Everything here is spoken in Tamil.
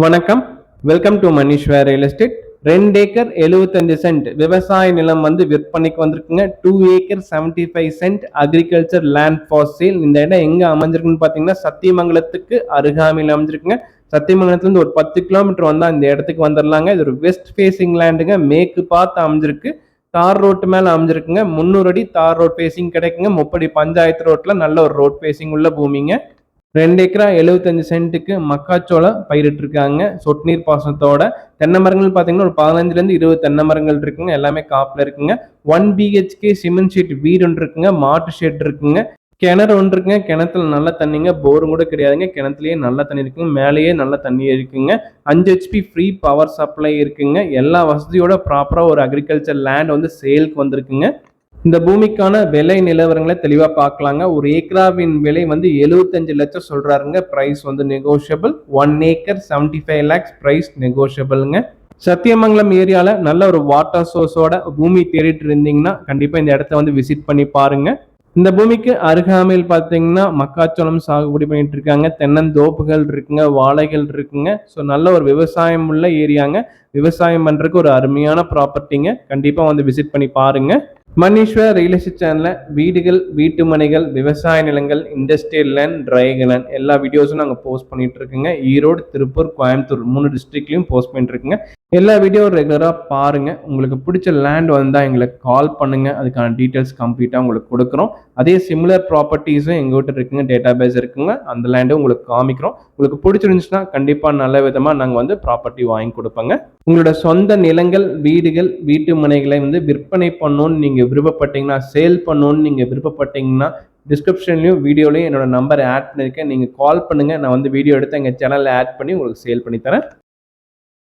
வணக்கம். Welcome to Manishwar real estate. 2 acre 75 cent விவசாய நிலம் வந்து விற்பனைக்கு வந்திருக்குங்க. 2 acre 75 cent agriculture land for sale. இந்த இடம் எங்க அமைஞ்சிருக்குன்னு பாத்தீங்கன்னா சத்தியமங்கலத்துக்கு அருகாமையில் அமைஞ்சிருக்குங்க. சத்தியமங்கலத்துல இருந்து ஒரு 10 கிலோமீட்டர் வந்தா இந்த இடத்துக்கு வந்துடலாங்க. இது ஒரு வெஸ்ட் ஃபேசிங் லேண்டுங்க. மேற்கு பார்த்து அமைஞ்சிருக்கு. தார் ரோட்டு மேல அமைஞ்சிருக்குங்க. 300 அடி தார் ரோட் ஃபேசிங் கிடைக்குங்க. 30 பஞ்சாயத்து ரோட்ல நல்ல ஒரு ரோட் ஃபேசிங் உள்ள பூமிங்க. 2 ஏக்கரா 75 சென்ட்டுக்கு மக்காச்சோளம் பயிரிட்டிருக்காங்க. சொட்டு நீர் பாசனத்தோட. தென்னை மரங்கள் பார்த்தீங்கன்னா ஒரு 15லேருந்து 20 தென்னை மரங்கள் இருக்குங்க. எல்லாமே காப்புல இருக்குங்க. 1 பிஹெச்கே சிமெண்ட் ஷீட் வீடு ஒன்று இருக்குங்க. மாட்டு ஷெட் இருக்குங்க. கிணறு ஒன்று இருக்குங்க. கிணத்துல நல்ல தண்ணிங்க. போரும் கூட கிடையாதுங்க. கிணத்துலயே நல்ல தண்ணி இருக்குங்க. மேலேயே நல்ல தண்ணி இருக்குங்க. 5 ஹெச்பி ஃப்ரீ பவர் சப்ளை இருக்குங்க. எல்லா வசதியோட ப்ராப்பரா ஒரு அக்ரிகல்ச்சர் லேண்ட் வந்து சேலுக்கு வந்திருக்குங்க. இந்த பூமிக்கான விலை நிலவரங்களை தெளிவா பார்க்கலாங்க. ஒரு ஏக்கராவின் விலை வந்து 75 லட்சம் சொல்றாருங்க. பிரைஸ் வந்து நெகோஷியபிள். 1 ஏக்கர் 75 லேக்ஸ் பிரைஸ் நெகோஷியபிள்ங்க. சத்தியமங்கலம் ஏரியால நல்ல ஒரு வாட்டர் சோர்ஸோட பூமி தேடிட்டு இருந்தீங்கன்னா கண்டிப்பா இந்த இடத்த வந்து விசிட் பண்ணி பாருங்க. இந்த பூமிக்கு அருகாமையில் பார்த்தீங்கன்னா மக்காச்சோளம் சாகுபடி பண்ணிட்டு இருக்காங்க. தென்னந்தோப்புகள் இருக்குங்க. வாழைகள் இருக்குங்க. ஸோ நல்ல ஒரு விவசாயம் உள்ள ஏரியாங்க. விவசாயம் பண்றதுக்கு ஒரு அருமையான ப்ராப்பர்ட்டிங்க. கண்டிப்பா வந்து விசிட் பண்ணி பாருங்க. மணீஸ்வர் ரியல் எஸ்டேட் சேனல்ல வீடுகள், வீட்டு மனைகள், விவசாய நிலங்கள், இண்டஸ்ட்ரியல் லேண்ட், ட்ரை லேண்ட் எல்லா வீடியோஸும் நாங்கள் போஸ்ட் பண்ணிட்டு இருக்குங்க. ஈரோடு, திருப்பூர், கோயம்புத்தூர் 3 டிஸ்ட்ரிக்ட்லையும் போஸ்ட் பண்ணிட்டு இருக்குங்க. எல்லா வீடியோ ரெகுலராக பாருங்க. உங்களுக்கு பிடிச்ச லேண்ட் வந்தால் எங்களுக்கு கால் பண்ணுங்க. அதுக்கான டீட்டெயில்ஸ் கம்ப்ளீட்டாக உங்களுக்கு கொடுக்குறோம். அதே சிமிலர் ப்ராப்பர்ட்டிஸும் எங்ககிட்ட இருக்குங்க. டேட்டா பேஸ் இருக்குங்க. அந்த லேண்டும் உங்களுக்கு காமிக்கிறோம். உங்களுக்கு பிடிச்சிருந்துச்சுன்னா கண்டிப்பாக நல்ல விதமாக நாங்கள் வந்து ப்ராப்பர்ட்டி வாங்கி கொடுப்போங்க. உங்களோட சொந்த நிலங்கள், வீடுகள், வீட்டு மனைகளை வந்து விற்பனை பண்ணணும்னு நீங்கள் விருப்பப்பட்டீங்கன்னா, சேல் பண்ணணும்னு நீங்கள் விருப்பப்பட்டீங்கன்னா டிஸ்கிரிப்ஷன்லையும் வீடியோலையும் என்னோட நம்பர் ஆட் பண்ணியிருக்கேன். நீங்கள் கால் பண்ணுங்கள். நான் வந்து வீடியோ எடுத்து எங்கள் சேனலில் ஆட் பண்ணி உங்களுக்கு சேல் பண்ணி தரேன்.